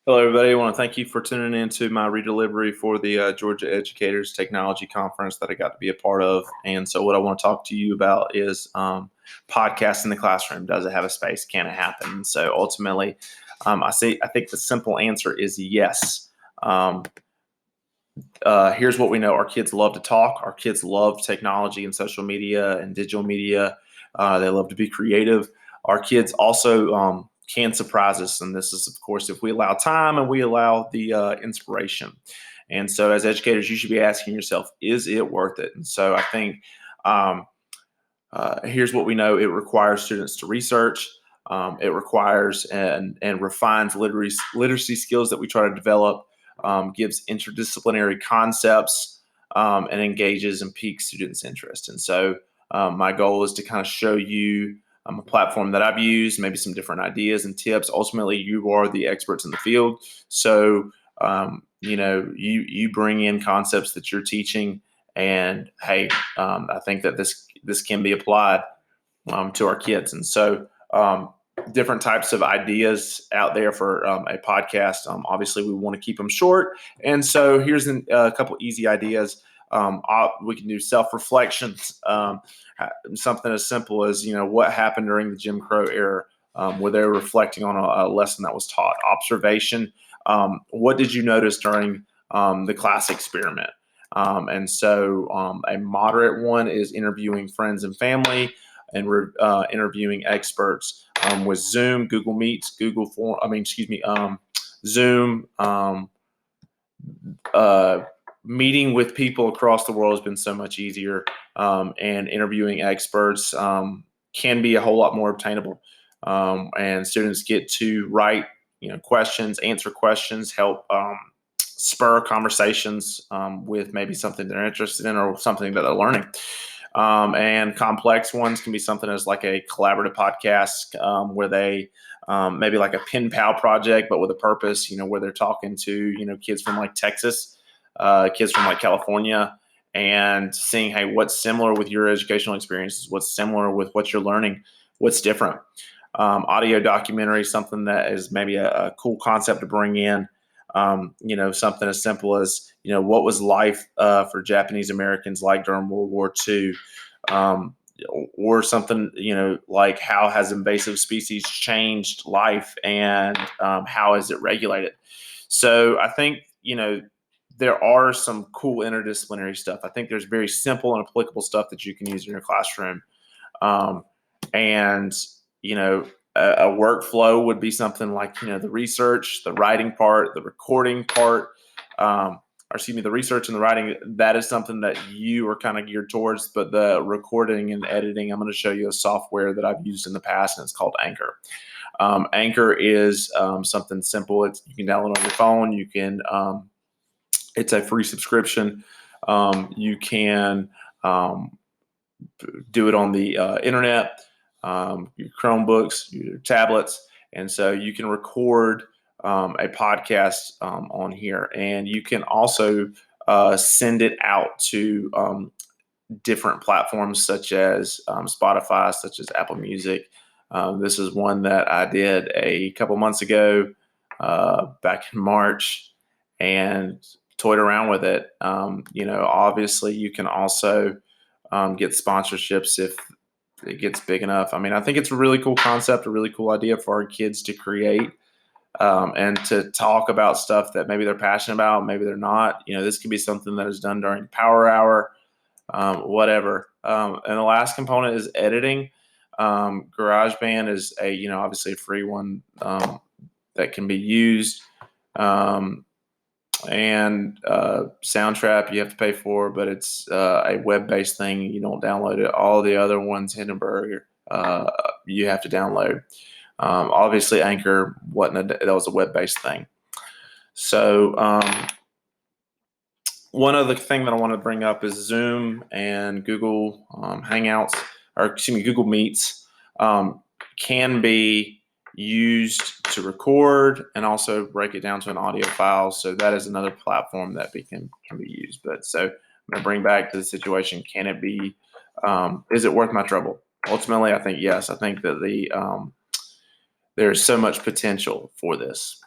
Hello, everybody. I want to thank you for tuning in to my redelivery for the Georgia Educators Technology Conference that I got to be a part of. And so, what I want to talk to you about is podcasts in the classroom. Does it have a space? Can it happen? And so, ultimately, I think the simple answer is yes. Here's what we know: our kids love to talk. Our kids love technology and social media and digital media. They love to be creative. Our kids also can surprise us, and this is, of course, if we allow time and we allow the inspiration. And so, as educators, you should be asking yourself, is it worth it? And so, I think um, here's what we know: it requires students to research. It requires and refines literacy skills that we try to develop. Gives interdisciplinary concepts and engages and piques students' interest. And so, my goal is to kind of show you a platform that I've used, maybe some different ideas and tips. Ultimately, you are the experts in the field, so you bring in concepts that you're teaching, and hey, I think that this can be applied to our kids. And so, different types of ideas out there for a podcast. Obviously, we want to keep them short. And so, here's a couple easy ideas. We can do self-reflections, something as simple as, what happened during the Jim Crow era, where they're reflecting on a lesson that was taught. Observation, what did you notice during the class experiment? And so a moderate one is interviewing friends and family and interviewing experts with Zoom, Google Meets, Zoom. Meeting with people across the world has been so much easier, and interviewing experts can be a whole lot more obtainable. And students get to write, questions, answer questions, help spur conversations with maybe something they're interested in or something that they're learning. And complex ones can be something as like a collaborative podcast where they maybe like a pen pal project, but with a purpose, where they're talking to, kids from like Texas, kids from like California, and seeing, hey, what's similar with your educational experiences? What's similar with what you're learning? What's different? Audio documentary, something that is maybe a cool concept to bring in. Something as simple as, what was life for Japanese Americans like during World War II? Or something, like how has invasive species changed life, and how is it regulated? So I think, there are some cool interdisciplinary stuff. I think there's very simple and applicable stuff that you can use in your classroom. And, a workflow would be something like, the research, the writing part, the recording part, the research and the writing. That is something that you are kind of geared towards. But the recording and editing, I'm going to show you a software that I've used in the past, and it's called Anchor. Anchor is something simple. You can download on your phone. You can. It's a free subscription. You can do it on the internet, your Chromebooks, your tablets, and so you can record a podcast on here, and you can also send it out to different platforms such as Spotify, such as Apple Music. This is one that I did a couple months ago, back in March, and toyed around with it. Obviously, you can also get sponsorships if it gets big enough. I think it's a really cool concept, a really cool idea for our kids to create and to talk about stuff that maybe they're passionate about, maybe they're not. This could be something that is done during power hour, whatever. And the last component is editing. GarageBand is obviously a free one that can be used. And Soundtrap you have to pay for, but it's a web-based thing. You don't download it. All the other ones, Hindenburg, you have to download. Obviously, Anchor that was a web-based thing. So one other thing that I want to bring up is Zoom and Google Hangouts, Google Meets can be used to record and also break it down to an audio file. So that is another platform that can be used. But so I'm going to bring back to the situation. Can it be, is it worth my trouble? Ultimately, I think yes. I think that there's so much potential for this.